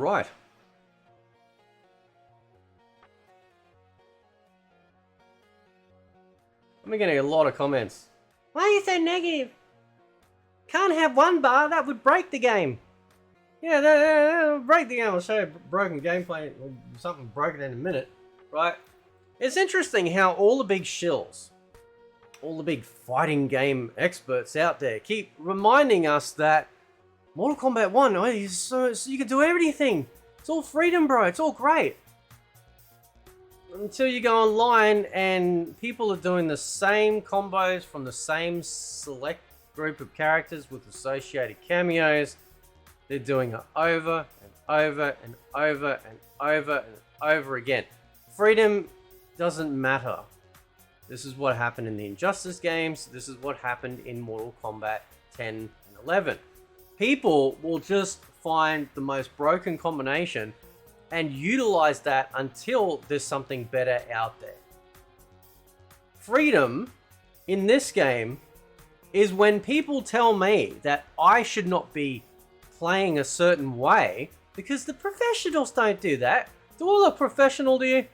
right. I'm getting a lot of comments. Why are you so negative? Can't have one bar, that would break the game. Yeah, that'll break the game. I'll show you broken gameplay, or something broken in a minute, right? It's interesting how all the big shills, all the big fighting game experts out there keep reminding us that Mortal Kombat 1, oh, so you can do everything. It's all freedom, bro. It's all great. Until you go online and people are doing the same combos from the same select group of characters with associated cameos. They're doing it over and over and over and over and over again. Freedom doesn't matter. This is what happened in the Injustice games. This is what happened in Mortal Kombat 10 and 11. People will just find the most broken combination and utilize that until there's something better out there. Freedom in this game is when people tell me that I should not be playing a certain way because the professionals don't do that. Do all the professional do you?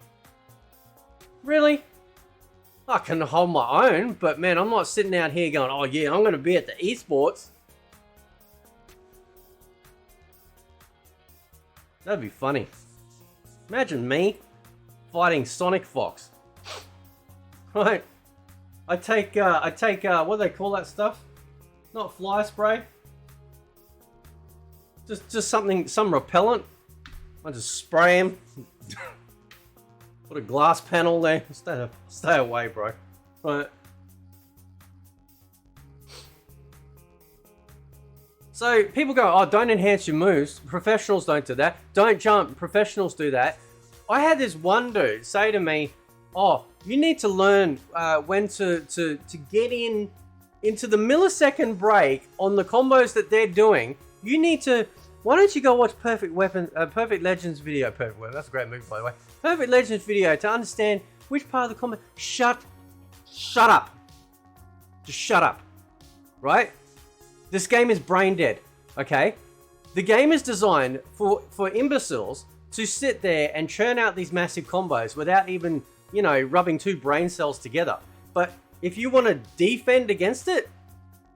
Really? I can hold my own, but man, I'm not sitting out here going, oh yeah, I'm going to be at the esports. That'd be funny. Imagine me fighting Sonic Fox. Right? I take what do they call that stuff? Not fly spray. Just some repellent. I just spray him. Put a glass panel there. Stay away, bro. Right. So people go, oh, don't enhance your moves. Professionals don't do that. Don't jump. Professionals do that. I had this one dude say to me, oh, you need to learn when to get into the millisecond break on the combos that they're doing. You need to, why don't you go watch Perfect Legends video. Perfect Weapon, that's a great movie, by the way. Perfect Legends video to understand which part of the combo. Shut up. Just shut up. Right? This game is brain dead, okay? The game is designed for imbeciles to sit there and churn out these massive combos without even, you know, rubbing two brain cells together. But if you want to defend against it,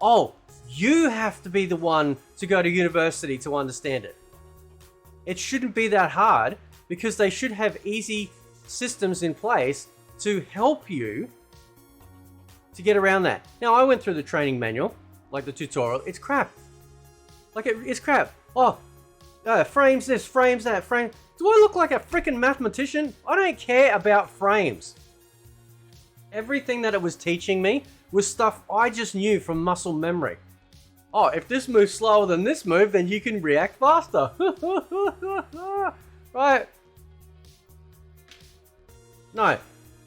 oh, you have to be the one to go to university to understand it. It shouldn't be that hard because they should have easy systems in place to help you to get around that. Now, I went through the training manual, like the tutorial. It's crap. Like, it's crap. Oh, frames this, frames that, frame. Do I look like a freaking mathematician? I don't care about frames. Everything that it was teaching me was stuff I just knew from muscle memory. Oh, if this moves slower than this move, then you can react faster. Right? No,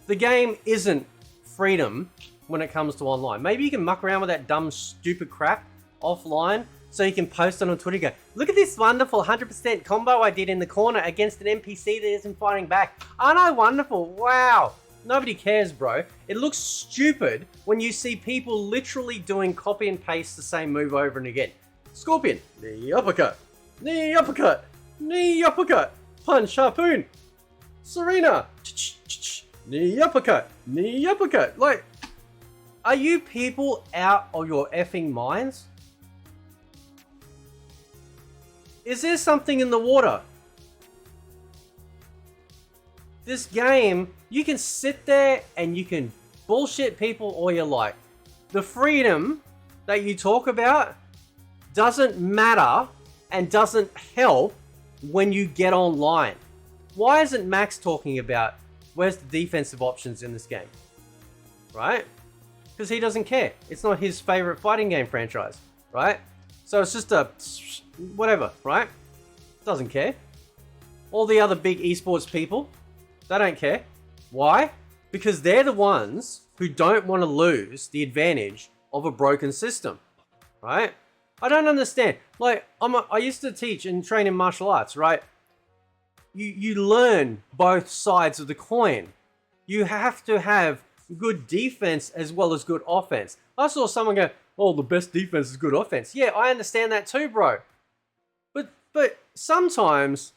the game isn't freedom when it comes to online. Maybe you can muck around with that dumb, stupid crap offline so you can post it on Twitter and go, look at this wonderful 100% combo I did in the corner against an NPC that isn't fighting back. Aren't I wonderful? Wow. Nobody cares, bro. It looks stupid when you see people literally doing copy and paste the same move over and again. Scorpion, knee uppercut, knee uppercut, knee uppercut, punch harpoon. Serena, knee uppercut, knee uppercut. Like, are you people out of your effing minds? Is there something in the water? This game, you can sit there and you can bullshit people all you like. The freedom that you talk about doesn't matter and doesn't help when you get online. Why isn't Max talking about where's the defensive options in this game? Right? Because he doesn't care. It's not his favorite fighting game franchise, right? So it's just a whatever, right? Doesn't care. All the other big esports people, they don't care. Why? Because they're the ones who don't want to lose the advantage of a broken system, right? I don't understand. Like, I used to teach and train in martial arts, right? You learn both sides of the coin. You have to have good defense as well as good offense. I saw someone go, oh, the best defense is good offense. Yeah, I understand that too, bro. But sometimes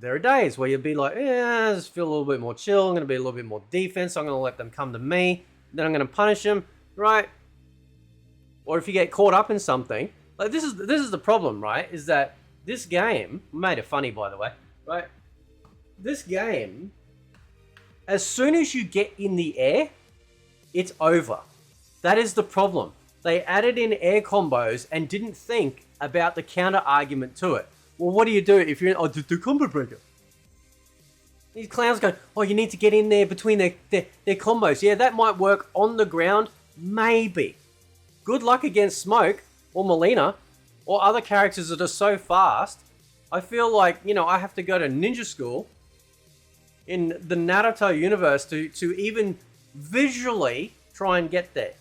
there are days where you'll be like, I just feel a little bit more chill. I'm going to be a little bit more defense. I'm going to let them come to me. Then I'm going to punish them, right? Or if you get caught up in something, like this is the problem, right? Is that this game, made it funny by the way, right? This game, as soon as you get in the air, it's over. That is the problem. They added in air combos and didn't think about the counter argument to it. Well, what do you do if you're in, the combo breaker? These clowns go, oh, you need to get in there between their combos. Yeah, that might work on the ground, maybe. Good luck against Smoke or Melina or other characters that are so fast. I feel like, I have to go to ninja school in the Naruto universe to even visually try and get there.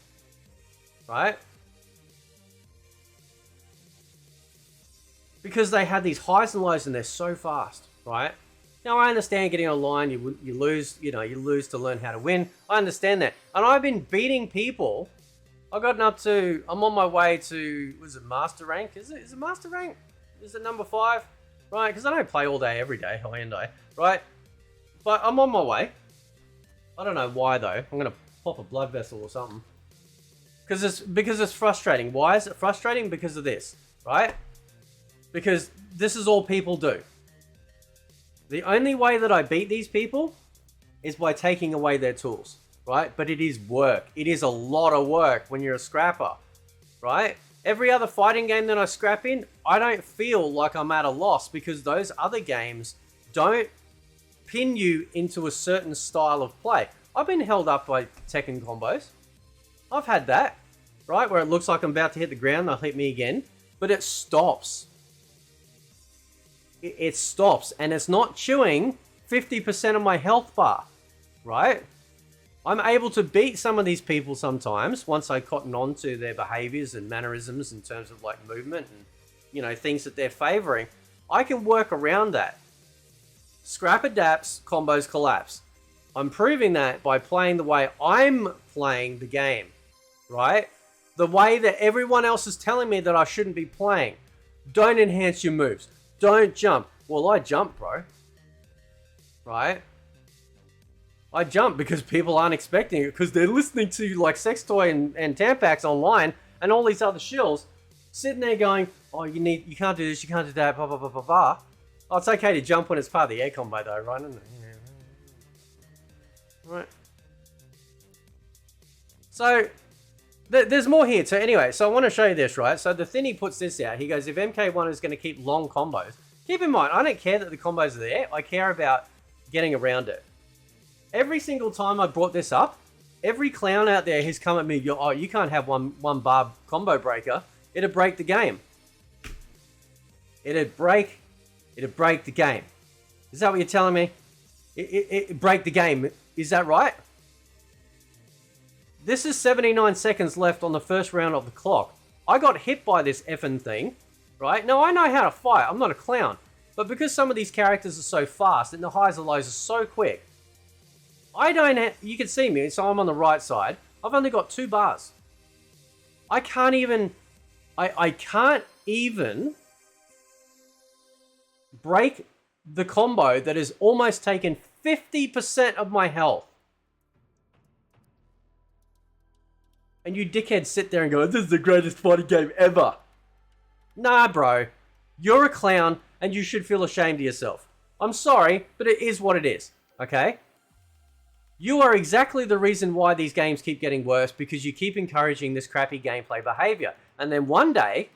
Right? Because they had these highs and lows and they're so fast, right? Now I understand getting online, you lose, you lose to learn how to win. I understand that. And I've been beating people. I've gotten up to, I'm on my way to, was it master rank? Is it master rank? Is it number 5? Right, because I don't play all day, every day, high end day, right? But I'm on my way. I don't know why though. I'm gonna pop a blood vessel or something. Because it's frustrating. Why is it frustrating? Because of this, right? Because this is all people do. The only way that I beat these people is by taking away their tools, right? But it is work. It is a lot of work when you're a scrapper, right? Every other fighting game that I scrap in, I don't feel like I'm at a loss because those other games don't pin you into a certain style of play. I've been held up by Tekken combos. I've had that, right? Where it looks like I'm about to hit the ground, they'll hit me again, but it stops. It stops, and it's not chewing 50% of my health bar, right? I'm able to beat some of these people sometimes once I cotton on to their behaviors and mannerisms in terms of like movement and, things that they're favoring. I can work around that. Scrap adapts, combos collapse. I'm proving that by playing the way I'm playing the game, right? The way that everyone else is telling me that I shouldn't be playing. Don't enhance your moves. Don't jump. Well, I jump, bro. Right? I jump because people aren't expecting it because they're listening to like Sex Toy and Tampax online and all these other shills sitting there going, oh, you can't do this, you can't do that, blah, blah, blah, blah, blah. Oh, it's okay to jump when it's part of the air combo though, right? Right. So, there's more here. So anyway, so I want to show you this, right? So the Thinny puts this out. He goes, if MK1 is going to keep long combos, keep in mind, I don't care that the combos are there. I care about getting around it. Every single time I brought this up, every clown out there who's come at me, oh, you can't have one barb combo breaker. It'd break the game. It'd break the game. Is that what you're telling me? It'd break the game. Is that right? This is 79 seconds left on the first round of the clock. I got hit by this effing thing, right? Now, I know how to fight. I'm not a clown. But because some of these characters are so fast and the highs and lows are so quick, you can see me, so I'm on the right side. I've only got 2 bars. I can't even break the combo that has almost taken 50% of my health. And you dickheads sit there and go, this is the greatest fighting game ever. Nah, bro. You're a clown and you should feel ashamed of yourself. I'm sorry, but it is what it is, okay? You are exactly the reason why these games keep getting worse because you keep encouraging this crappy gameplay behavior. And then one day,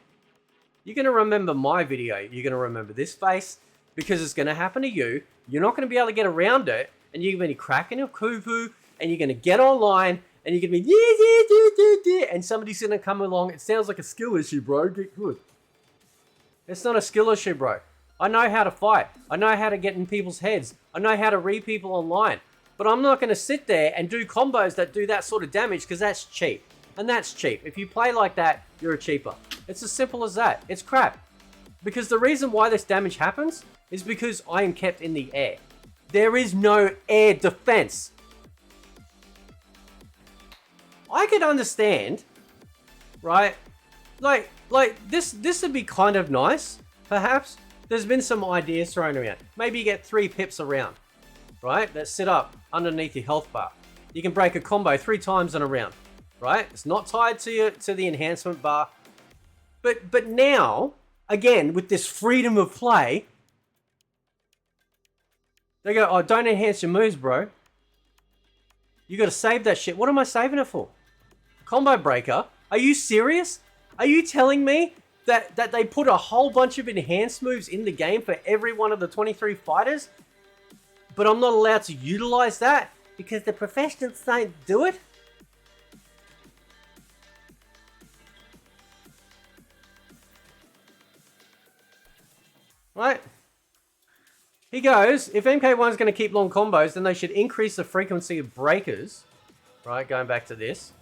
you're going to remember my video. You're going to remember this face because it's going to happen to you. You're not going to be able to get around it and you're going to be cracking a cuckoo and you're going to get online and you're going to be, and somebody's going to come along. It sounds like a skill issue, bro. Get good. It's not a skill issue, bro. I know how to fight. I know how to get in people's heads. I know how to read people online. But I'm not going to sit there and do combos that do that sort of damage because that's cheap. And that's cheap. If you play like that, you're a cheaper. It's as simple as that. It's crap. Because the reason why this damage happens is because I am kept in the air. There is no air defense. I could understand, right? Like this would be kind of nice, perhaps, there's been some ideas thrown around. Maybe you get 3 pips around, right? That sit up underneath your health bar. You can break a combo 3 times in a round, right? It's not tied to the enhancement bar. But now, again, with this freedom of play, they go, oh, don't enhance your moves, bro. You got to save that shit. What am I saving it for? Combo breaker? Are you serious? Are you telling me that they put a whole bunch of enhanced moves in the game for every one of the 23 fighters, but I'm not allowed to utilize that because the professionals don't do it? Right? He goes, if MK1 is going to keep long combos, then they should increase the frequency of breakers. Right, going back to this.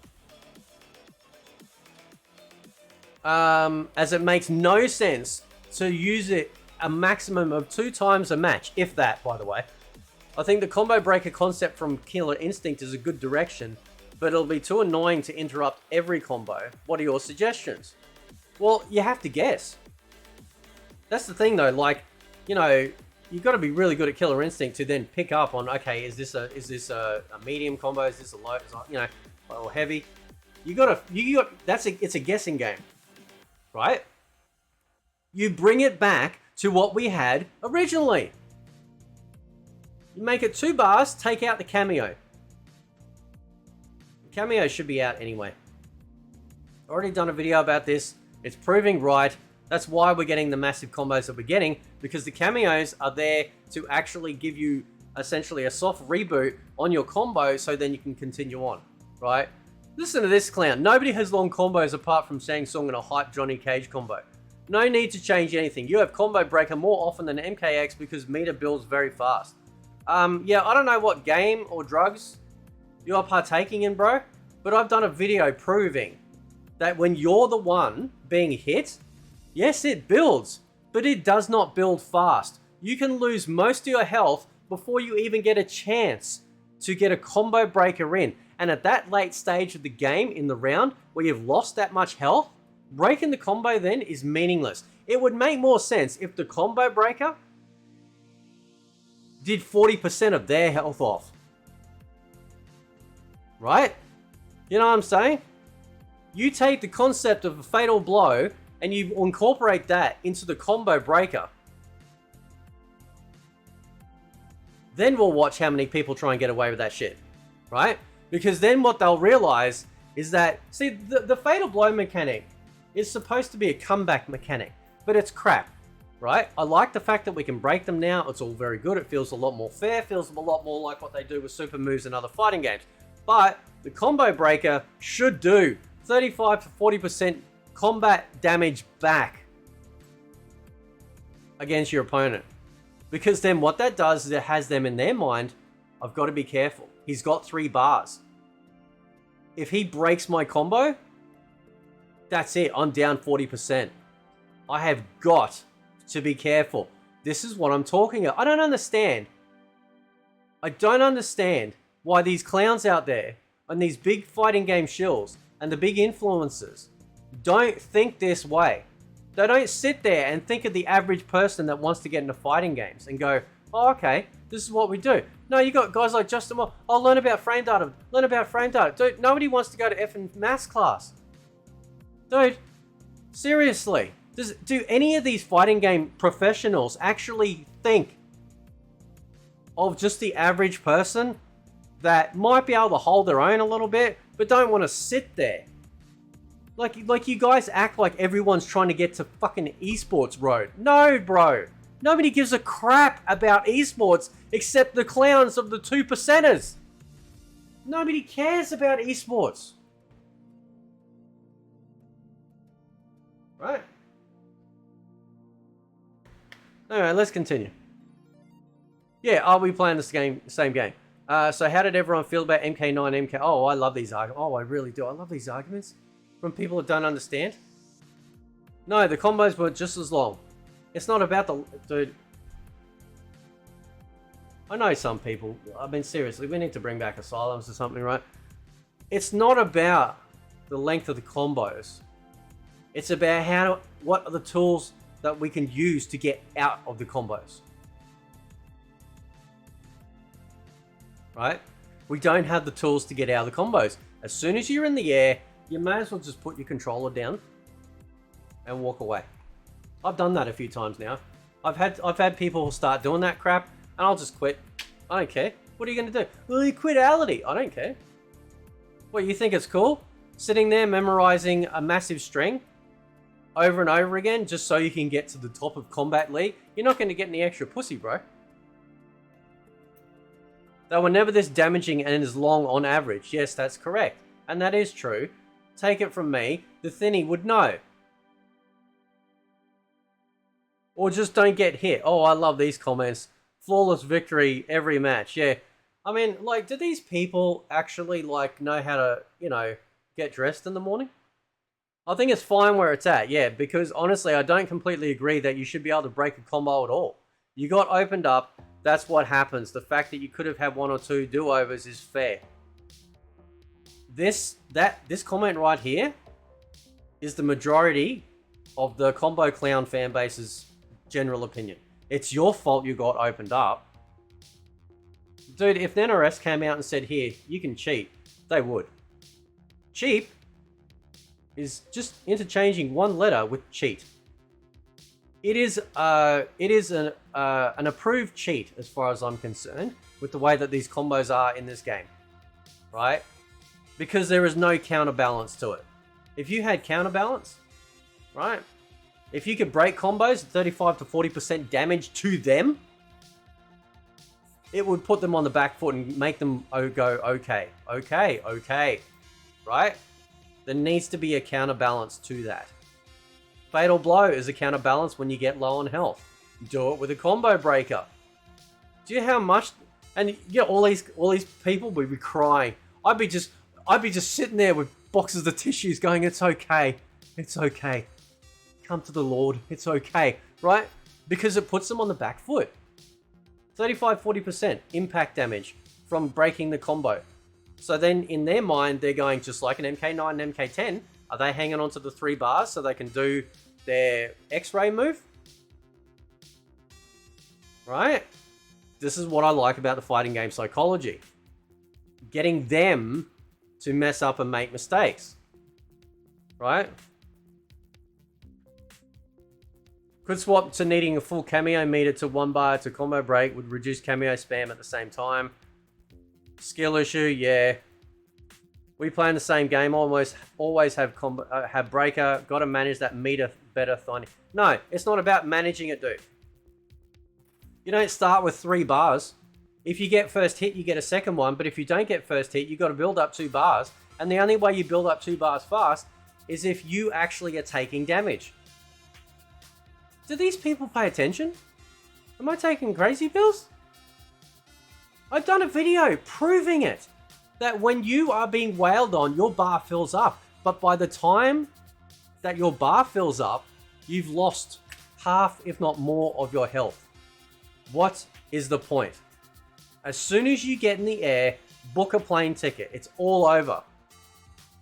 As it makes no sense to use it a maximum of 2 times a match, if that, by the way. I think the combo breaker concept from Killer Instinct is a good direction, but it'll be too annoying to interrupt every combo. What are your suggestions? Well, you have to guess. That's the thing, though. Like, you know, you've got to be really good at Killer Instinct to then pick up on, okay, is this a medium combo? Is this a low? You know, or heavy? It's a guessing game, right? You bring it back to what we had originally. You make it 2 bars, take out the cameo. The cameo should be out anyway. Already done a video about this. It's proving right. That's why we're getting the massive combos that we're getting, because the cameos are there to actually give you essentially a soft reboot on your combo so then you can continue on, right? Listen to this clown. Nobody has long combos apart from Shang Tsung and a hype Johnny Cage combo. No need to change anything. You have combo breaker more often than MKX because meter builds very fast. Yeah, I don't know what game or drugs you're partaking in, bro, but I've done a video proving that when you're the one being hit, yes, it builds, but it does not build fast. You can lose most of your health before you even get a chance to get a combo breaker in. And at that late stage of the game in the round where you've lost that much health, breaking the combo then is meaningless. It would make more sense if the combo breaker did 40% of their health off. Right? You know what I'm saying? You take the concept of a fatal blow and you incorporate that into the combo breaker. Then we'll watch how many people try and get away with that shit. Right? Because then what they'll realize is that, see, the fatal blow mechanic is supposed to be a comeback mechanic, but it's crap. Right? I like the fact that we can break them now. It's all very good. It feels a lot more fair. Feels a lot more like what they do with super moves in other fighting games. But the combo breaker should do 35 to 40% combat damage back against your opponent. Because then what that does is it has them in their mind, I've got to be careful. He's got 3 bars. If he breaks my combo, that's it. I'm down 40%. I have got to be careful. This is what I'm talking about. I don't understand. I don't understand why these clowns out there and these big fighting game shills and the big influencers don't think this way. They don't sit there and think of the average person that wants to get into fighting games and go, oh, okay, this is what we do. No, you got guys like Justin Moore. Oh, learn about frame data. Learn about frame data. Dude, nobody wants to go to effing maths class. Dude, seriously. Do any of these fighting game professionals actually think of just the average person that might be able to hold their own a little bit, but don't want to sit there? Like you guys act like everyone's trying to get to fucking esports road. No, bro. Nobody gives a crap about esports except the clowns of the 2%ers. Nobody cares about esports. Right? Alright, let's continue. Yeah, are we playing this game? Same game. So how did everyone feel about MK9, MK? Oh, I love these arguments. Oh, I really do. I love these arguments from people that don't understand. No, the combos were just as long. It's not about the... Dude. I know some people... I mean, seriously, we need to bring back asylums or something, right? It's not about the length of the combos. It's about what are the tools that we can use to get out of the combos. Right? We don't have the tools to get out of the combos. As soon as you're in the air, you may as well just put your controller down and walk away. I've done that a few times now. I've had people start doing that crap, and I'll just quit. I don't care. What are you going to do? Well, quitality. I don't care. What, you think it's cool? Sitting there memorizing a massive string over and over again just so you can get to the top of Kombat League? You're not going to get any extra pussy, bro. They were never this damaging and as long on average. Yes, that's correct. And that is true. Take it from me, the thinny would know. Or just don't get hit. Oh, I love these comments. Flawless victory every match. Yeah. I mean, like, do these people actually, like, know how to, you know, get dressed in the morning? I think it's fine where it's at, yeah, because honestly, I don't completely agree that you should be able to break a combo at all. You got opened up, that's what happens. The fact that you could have had 1 or 2 do-overs is fair. This comment right here is the majority of the Combo Clown fan base's general opinion. It's your fault you got opened up. Dude, if the NRS came out and said, here, you can cheat, they would. Cheap is just interchanging one letter with cheat. It is an approved cheat as far as I'm concerned with the way that these combos are in this game, right? Because there is no counterbalance to it. If you had counterbalance, right? If you could break combos at 35 to 40% damage to them, it would put them on the back foot and make them go, okay, right? There needs to be a counterbalance to that. Fatal Blow is a counterbalance when you get low on health. Do it with a combo breaker. Do you know how much? And yeah, all these people would be crying. I'd be just sitting there with boxes of tissues going, it's okay. Come to the Lord, it's okay, right? Because it puts them on the back foot. 35-40% impact damage from breaking the combo. So then in their mind, they're going just like an MK9 and MK10. Are they hanging on to the 3 bars so they can do their X-ray move? Right? This is what I like about the fighting game psychology. Getting them to mess up and make mistakes. Right? Could swap to needing a full cameo meter to 1 bar to combo break would reduce cameo spam at the same time. Skill issue, yeah. We play in the same game, always have breaker. Got to manage that meter better, Thony. No, it's not about managing it, dude. You don't start with 3 bars. If you get first hit, you get a second one. But if you don't get first hit, you got to build up 2 bars. And the only way you build up 2 bars fast is if you actually are taking damage. Do these people pay attention? Am I taking crazy pills? I've done a video proving it. That when you are being wailed on, your bar fills up. But by the time that your bar fills up, you've lost half, if not more, of your health. What is the point? As soon as you get in the air, book a plane ticket. It's all over.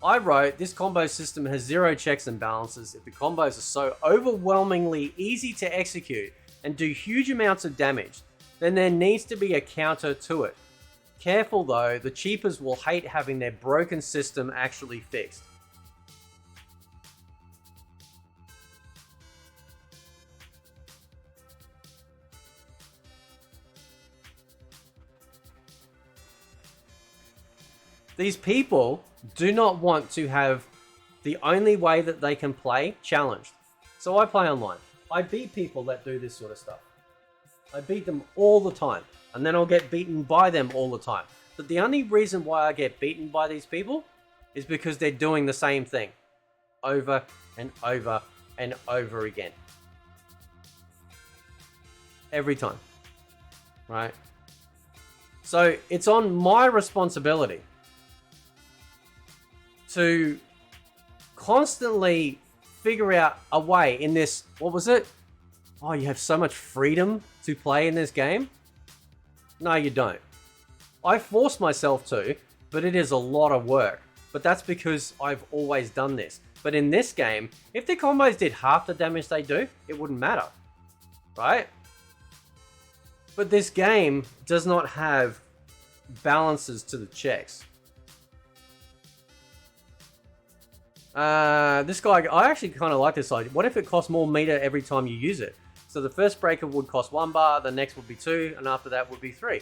I wrote, this combo system has 0 checks and balances. If the combos are so overwhelmingly easy to execute and do huge amounts of damage, then there needs to be a counter to it. Careful though, the cheapers will hate having their broken system actually fixed. These people do not want to have the only way that they can play challenged. So I play online. I beat people that do this sort of stuff. I beat them all the time. And then I'll get beaten by them all the time. But the only reason why I get beaten by these people is because they're doing the same thing over and over and over again. Every time. Right? So it's on my responsibility to constantly figure out a way in this, what was it? Oh, you have so much freedom to play in this game? No, you don't. I force myself to, but it is a lot of work. But that's because I've always done this. But in this game, if their combos did half the damage they do, it wouldn't matter, right? But this game does not have balances to the checks. This guy, I actually kind of like this idea. What if it costs more meter every time you use it? So the first breaker would cost 1 bar, the next would be 2, and after that would be 3.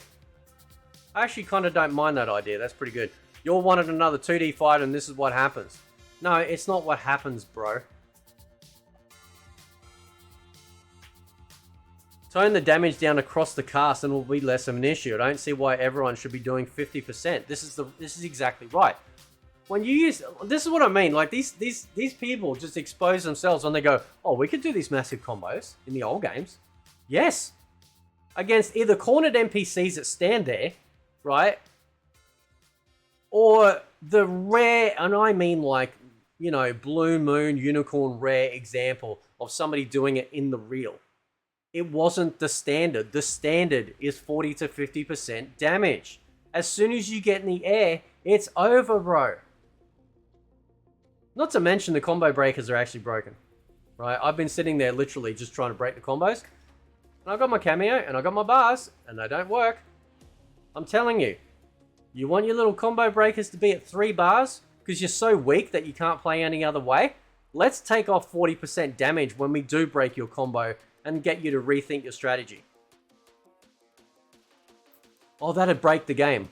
I actually kind of don't mind that idea. That's pretty good. You're wanted another 2D fight and this is what happens. No, it's not what happens, bro. Tone the damage down across the cast and it will be less of an issue. I don't see why everyone should be doing 50%. This is exactly right. When you use, this is what I mean. Like these people just expose themselves when they go, oh, we could do these massive combos in the old games. Yes, against either cornered NPCs that stand there, right, or the rare, and I mean like, you know, blue moon unicorn rare example of somebody doing it in the real. It wasn't the standard. The standard is 40 to 50% damage. As soon as you get in the air, it's over, bro. Not to mention the combo breakers are actually broken, right? I've been sitting there literally just trying to break the combos. And I've got my cameo and I've got my bars and they don't work. I'm telling you, you want your little combo breakers to be at 3 bars because you're so weak that you can't play any other way? Let's take off 40% damage when we do break your combo and get you to rethink your strategy. Oh, that'd break the game.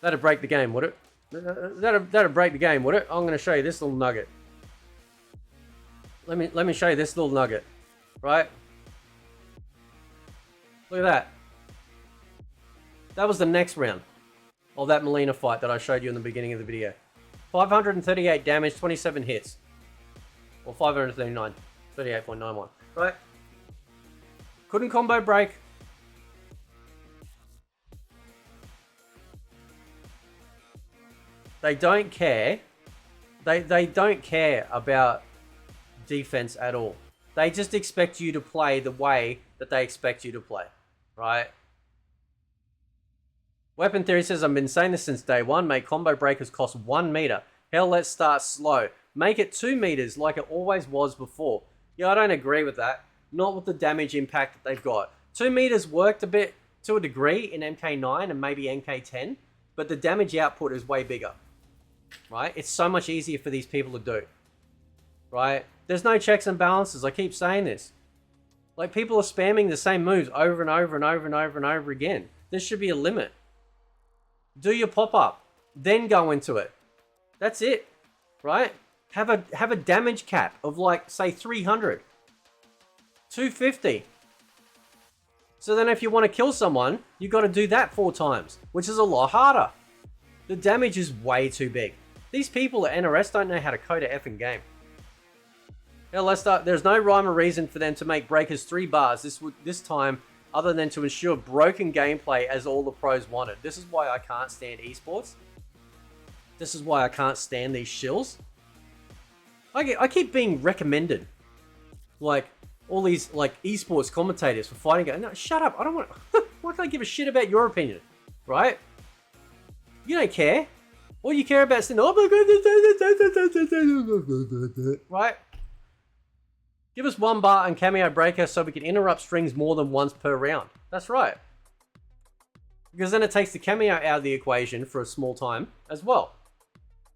That'd break the game, would it? That'd break the game, would it? I'm going to show you this little nugget. Let me show you this little nugget, right? Look at that. That was the next round of that Melina fight that I showed you in the beginning of the video. 538 damage, 27 hits. Or 539, 38.91, right? Couldn't combo break. They don't care. They don't care about defense at all. They just expect you to play the way that they expect you to play, right? Weapon Theory says, I've been saying this since day one. Make combo breakers cost 1 meter. Hell, let's start slow. Make it 2 meters like it always was before. Yeah, I don't agree with that. Not with the damage impact that they've got. 2 meters worked a bit to a degree in MK9 and maybe MK10, but the damage output is way bigger. Right? It's so much easier for these people to do. Right? There's no checks and balances. I keep saying this. Like, people are spamming the same moves over and over and over and over and over again. There should be a limit. Do your pop-up. Then go into it. That's it. Right? Have a damage cap of, like, say 300. 250. So then if you want to kill someone, you got to do that 4 times. Which is a lot harder. The damage is way too big. These people at NRS don't know how to code a effing game. Now let's start. There's no rhyme or reason for them to make breakers 3 bars this time, other than to ensure broken gameplay as all the pros wanted. This is why I can't stand esports. This is why I can't stand these shills. I keep being recommended, like all these like esports commentators for fighting games. No, shut up! I don't want. Why can't I give a shit about your opinion, right? You don't care. All you care about is saying, oh my god, right? Give us 1 bar and cameo breaker so we can interrupt strings more than once per round. That's right. Because then it takes the cameo out of the equation for a small time as well.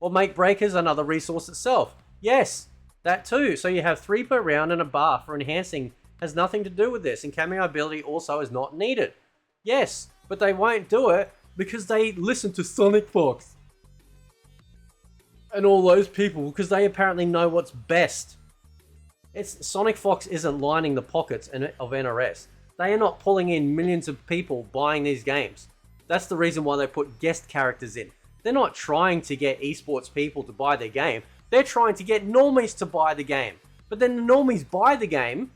Or make breakers another resource itself. Yes, that too. So you have 3 per round and a bar for enhancing has nothing to do with this. And cameo ability also is not needed. Yes, but they won't do it because they listen to Sonic Fox and all those people because they apparently know what's best. It's Sonic Fox isn't lining the pockets of NRS. They are not pulling in millions of people buying these games. That's the reason why they put guest characters in. They're not trying to get esports people to buy their game. They're trying to get normies to buy the game. But then the normies buy the game.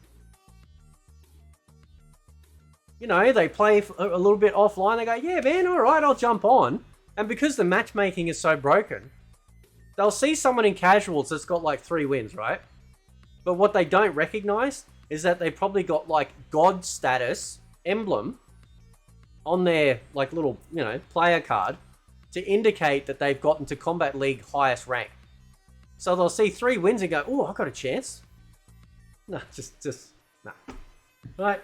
You know, they play a little bit offline. They go, yeah, man, all right, I'll jump on. And because the matchmaking is so broken, they'll see someone in casuals that's got like 3 wins, right? But what they don't recognize is that they probably got like God status emblem on their like little, player card to indicate that they've gotten to Combat League highest rank. So they'll see 3 wins and go, oh, I got a chance. No, no. Right?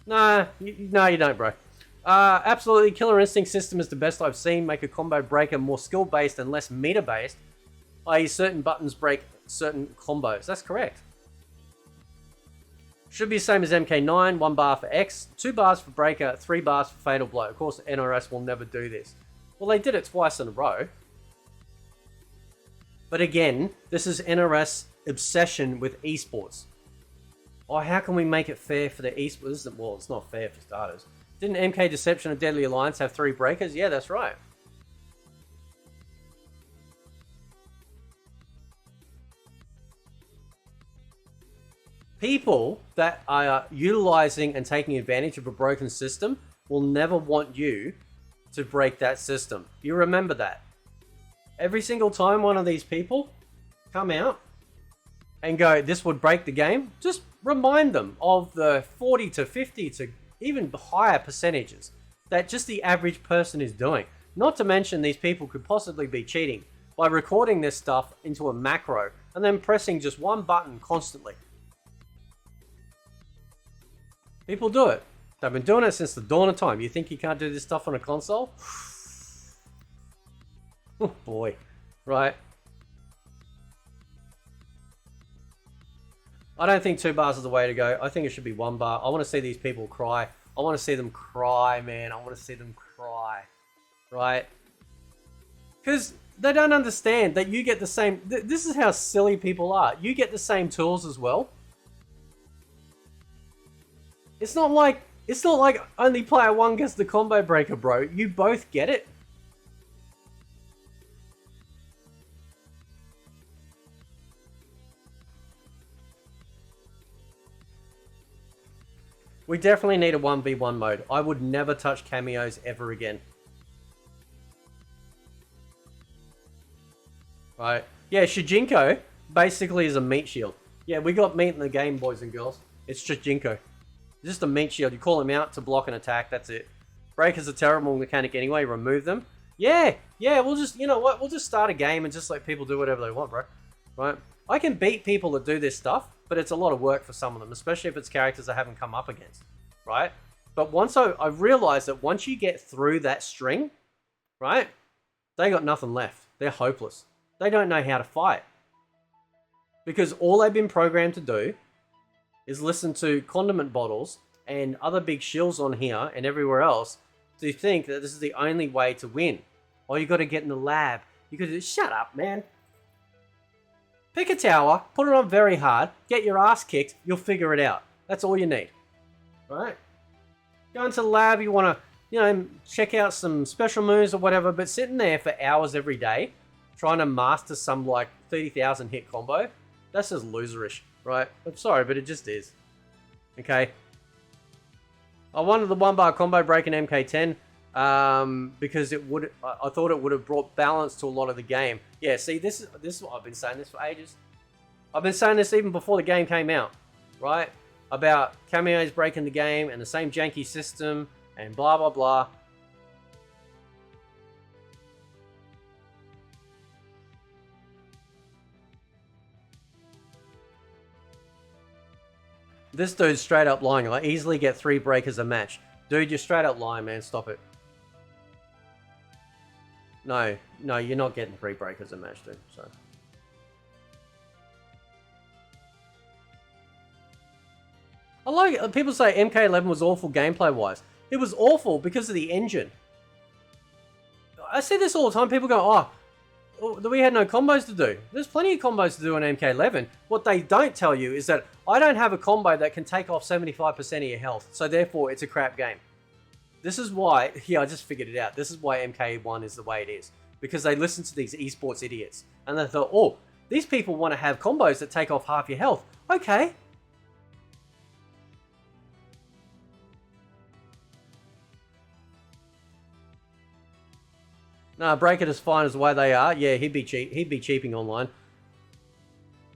No, you don't, bro. Absolutely, Killer Instinct system is the best I've seen. Make a combo breaker more skill-based and less meter-based, i.e. certain buttons break certain combos. That's correct. Should be the same as MK9, 1 bar for X, 2 bars for breaker, 3 bars for fatal blow. Of course, NRS will never do this. Well, they did it twice in a row. But again, this is NRS obsession with esports. Oh, how can we make it fair for the esports? Well, it's not fair for starters. Didn't MK Deception and Deadly Alliance have 3 breakers? Yeah, that's right. People that are utilizing and taking advantage of a broken system will never want you to break that system. You remember that. Every single time one of these people come out and go, this would break the game, just remind them of the 40 to 50 to even higher percentages that just the average person is doing. Not to mention these people could possibly be cheating by recording this stuff into a macro and then pressing just one button constantly. People do it. They've been doing it since the dawn of time. You think you can't do this stuff on a console? Oh boy. Right. I don't think 2 bars is the way to go. I think it should be 1 bar. I want to see these people cry. I want to see them cry, man. I want to see them cry. Right? Because they don't understand that you get the same... This is how silly people are. You get the same tools as well. It's not like only player 1 gets the combo breaker, bro. You both get it. We definitely need a 1v1 mode. I would never touch cameos ever again. Right. Yeah, Shujinko basically is a meat shield. Yeah, we got meat in the game, boys and girls. It's Shujinko. Just a meat shield. You call him out to block an attack. That's it. Breakers are terrible mechanic anyway. Remove them. Yeah. We'll just, you know what? We'll just start a game and just let people do whatever they want, bro. Right? I can beat people that do this stuff, but it's a lot of work for some of them, especially if it's characters I haven't come up against. Right? But once I realized that once you get through that string, right? They got nothing left. They're hopeless. They don't know how to fight. Because all they've been programmed to do is listen to condiment bottles and other big shills on here and everywhere else to think that this is the only way to win. Or you got to get in the lab. You got to shut up, man. Pick a tower, put it on very hard, get your ass kicked, you'll figure it out. That's all you need. Right? Go into the lab, you want to, you know, check out some special moves or whatever, but sitting there for hours every day trying to master some like 30,000 hit combo, that's just loserish. Right? I'm sorry, but it just is. Okay? I wanted the 1 bar combo break in MK10 because I thought it would have brought balance to a lot of the game. Yeah, see, this is what I've been saying this for ages. I've been saying this even before the game came out. Right? About cameos breaking the game and the same janky system and blah, blah, blah. This dude's straight up lying. I easily get 3 breakers a match. Dude, you're straight up lying, man. Stop it. No, you're not getting 3 breakers a match, dude. So. I like it. People say MK11 was awful gameplay-wise. It was awful because of the engine. I see this all the time. People go, oh, we had no combos to do. There's plenty of combos to do on MK11. What they don't tell you is that I don't have a combo that can take off 75% of your health, so therefore it's a crap game. This is why, yeah, I just figured it out. This is why MK1 is the way it is. Because they listen to these esports idiots. And they thought, oh, these people want to have combos that take off half your health. Okay. Nah, break it as fine as the way they are. Yeah, he'd be cheaping online.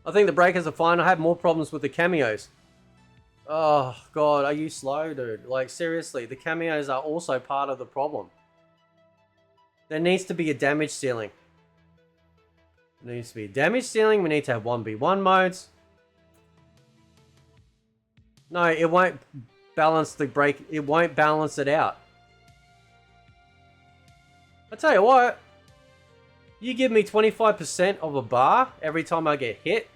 I think the breakers are fine. I have more problems with the cameos. Oh, God, are you slow, dude? Like, seriously, the cameos are also part of the problem. There needs to be a damage ceiling. There needs to be damage ceiling. We need to have 1v1 modes. No, it won't balance the break. It won't balance it out. I tell you what. You give me 25% of a bar every time I get hit,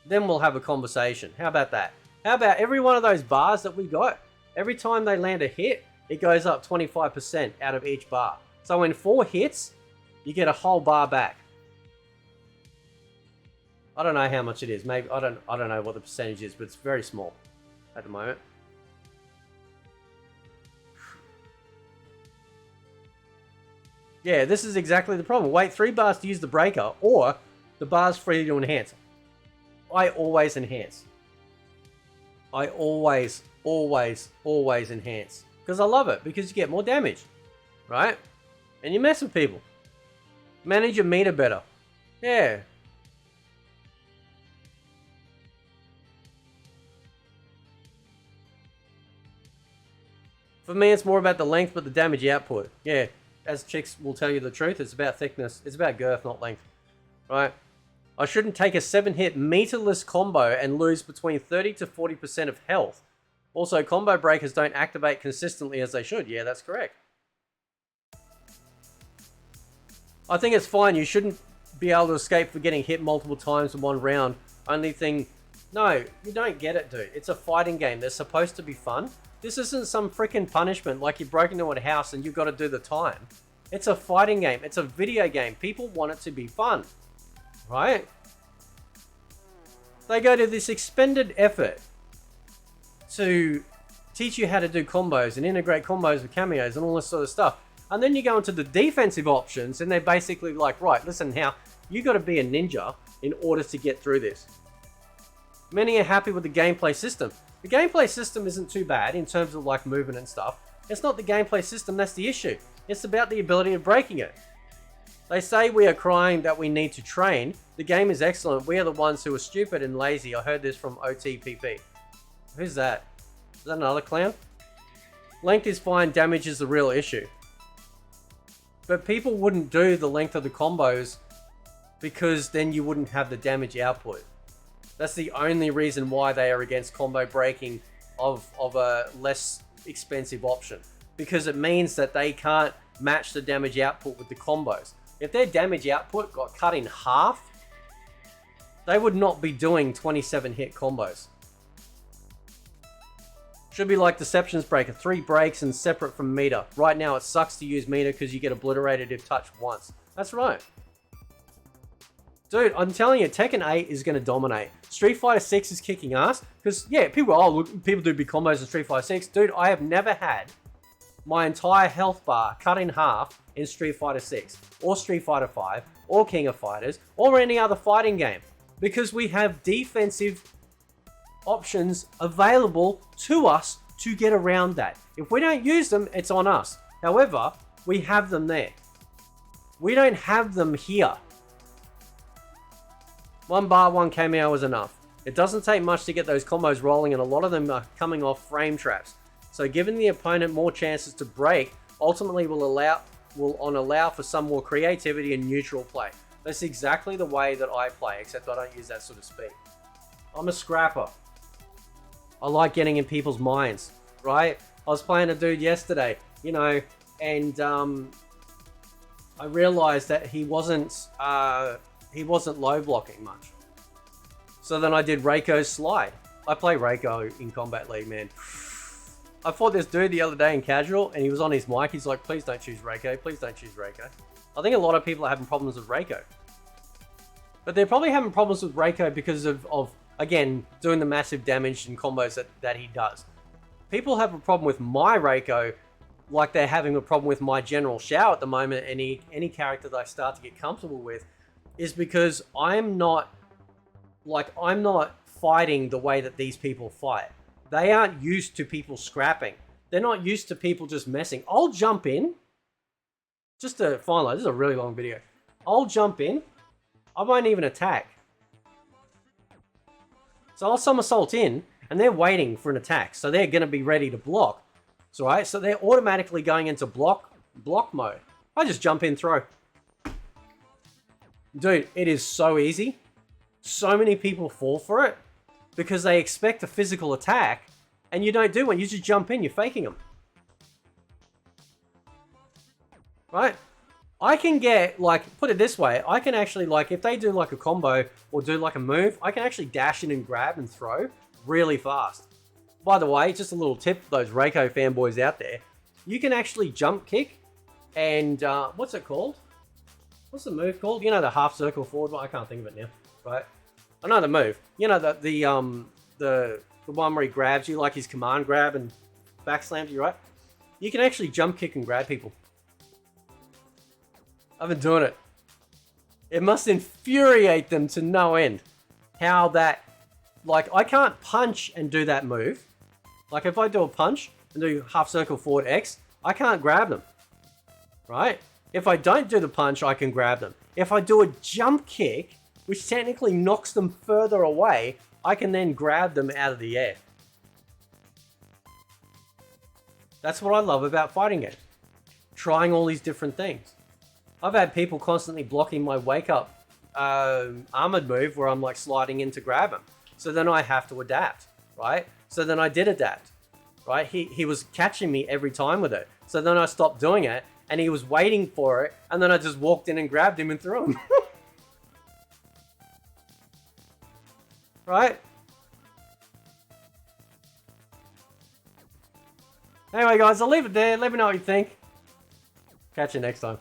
then we'll have a conversation. How about that? How about every one of those bars that we got, every time they land a hit, it goes up 25% out of each bar. So in 4 hits, you get a whole bar back. I don't know how much it is. Maybe I don't know what the percentage is, but it's very small at the moment. Yeah, this is exactly the problem. Wait 3 bars to use the breaker, or the bar's free to enhance. I always enhance. I always enhance. Because I love it, because you get more damage. Right? And you mess with people. Manage your meter better. Yeah. For me, it's more about the length, but the damage output. Yeah. As chicks will tell you the truth, it's about thickness. It's about girth, not length. Right? I shouldn't take a 7-hit meterless combo and lose between 30 to 40% of health. Also, combo breakers don't activate consistently as they should. Yeah, that's correct. I think it's fine. You shouldn't be able to escape for getting hit multiple times in one round. Only thing... No, you don't get it, dude. It's a fighting game. They're supposed to be fun. This isn't some freaking punishment like you broke into a house and you've got to do the time. It's a fighting game. It's a video game. People want it to be fun. Right? They go to this expended effort to teach you how to do combos and integrate combos with cameos and all this sort of stuff. And then you go into the defensive options and they're basically like, right, listen, now, you got to be a ninja in order to get through this. Many are happy with the gameplay system. The gameplay system isn't too bad in terms of like movement and stuff. It's not the gameplay system that's the issue. It's about the ability of breaking it. They say we are crying that we need to train. The game is excellent. We are the ones who are stupid and lazy. I heard this from OTPP. Who's that? Is that another clown? Length is fine. Damage is the real issue. But people wouldn't do the length of the combos because then you wouldn't have the damage output. That's the only reason why they are against combo breaking of a less expensive option. Because it means that they can't match the damage output with the combos. If their damage output got cut in half, they would not be doing 27 hit combos. Should be like Deception's Breaker, 3 breaks and separate from meter. Right now it sucks to use meter because you get obliterated if touched once. That's right. Dude, I'm telling you, Tekken 8 is going to dominate. Street Fighter 6 is kicking ass. Because, yeah, people do big combos in Street Fighter 6. Dude, I have never had my entire health bar cut in half in Street Fighter 6. Or Street Fighter 5. Or King of Fighters. Or any other fighting game. Because we have defensive options available to us to get around that. If we don't use them, it's on us. However, we have them there. We don't have them here. 1 bar, 1 cameo is enough. It doesn't take much to get those combos rolling, and a lot of them are coming off frame traps. So giving the opponent more chances to break ultimately will allow for some more creativity and neutral play. That's exactly the way that I play, except I don't use that sort of speed. I'm a scrapper. I like getting in people's minds, right? I was playing a dude yesterday, you know, and I realized that he wasn't low blocking much. So then I did Reiko's slide. I play Reiko in Combat League, man. I fought this dude the other day in casual, and he was on his mic. He's like, please don't choose Reiko. Please don't choose Reiko. I think a lot of people are having problems with Reiko. But they're probably having problems with Reiko because of again, doing the massive damage and combos that he does. People have a problem with my Reiko like they're having a problem with my General Shao at the moment. Any character that I start to get comfortable with is because I'm not fighting the way that these people fight. They aren't used to people scrapping. They're not used to people just messing. I'll jump in. Just to finalize, this is a really long video. I'll jump in. I won't even attack. So I'll somersault in, and they're waiting for an attack. So they're going to be ready to block. So, right? So they're automatically going into block mode. I just jump in, throw. Dude, it is so easy. So many people fall for it because they expect a physical attack and you don't do one. You just jump in, you're faking them. Right? I can get, like, put it this way, I can actually, like, if they do like a combo or do like a move, I can actually dash in and grab and throw really fast. By the way, just a little tip for those Reiko fanboys out there. You can actually jump kick and, what's it called? What's the move called? You know, the half circle forward one? I can't think of it now, right? I know the move. You know, the one where he grabs you, like his command grab and back slams you, right? You can actually jump kick and grab people. I've been doing it. It must infuriate them to no end. How that, like, I can't punch and do that move. Like, if I do a punch and do half circle forward X, I can't grab them, right? If I don't do the punch, I can grab them. If I do a jump kick, which technically knocks them further away, I can then grab them out of the air. That's what I love about fighting games. Trying all these different things. I've had people constantly blocking my wake up armored move where I'm like sliding in to grab him. So then I have to adapt, right? So then I did adapt, right? He was catching me every time with it. So then I stopped doing it and he was waiting for it. And then I just walked in and grabbed him and threw him. Right? Anyway, guys, I'll leave it there. Let me know what you think. Catch you next time.